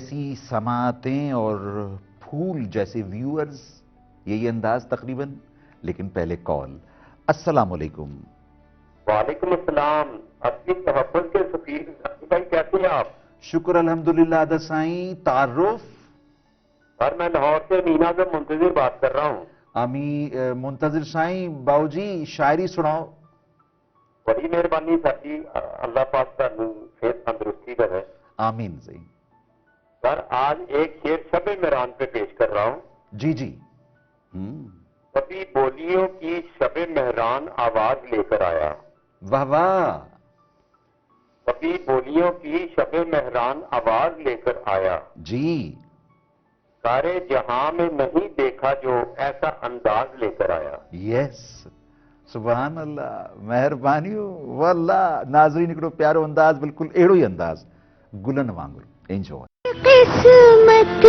جیسی سماعتیں اور پھول جیسے ویورز، یہی انداز تقریباً. لیکن پہلے کال. السلام علیکم. وعلیکم السلام. اپنی تحفظ کے سفیر بھائی کیسے ہیں آپ؟ شکر الحمدللہ. عادت سائیں تعارف. سر میں لاہور سے مینا سے منتظر بات کر رہا ہوں. منتظر سائیں باؤ جی شاعری سناؤ. بڑی مہربانی سر جی، اللہ پاک کا صحت تندرستی رہے. آمین. صحیح. سر آج ایک شعر شب مہران پہ پیش کر رہا ہوں. جی جی. کبھی بولیوں کی شب مہران آواز لے کر آیا. واہ واہ. کبھی بولیوں کی شب مہران آواز لے کر آیا. جی. سارے جہاں میں نہیں دیکھا جو ایسا انداز لے کر آیا. یس. سبحان اللہ. مہربانی ہو واللہ. ناظرین اکڑو پیارو انداز، بالکل ایڑو ہی انداز. گلن وانگل. انجوائے. قسمت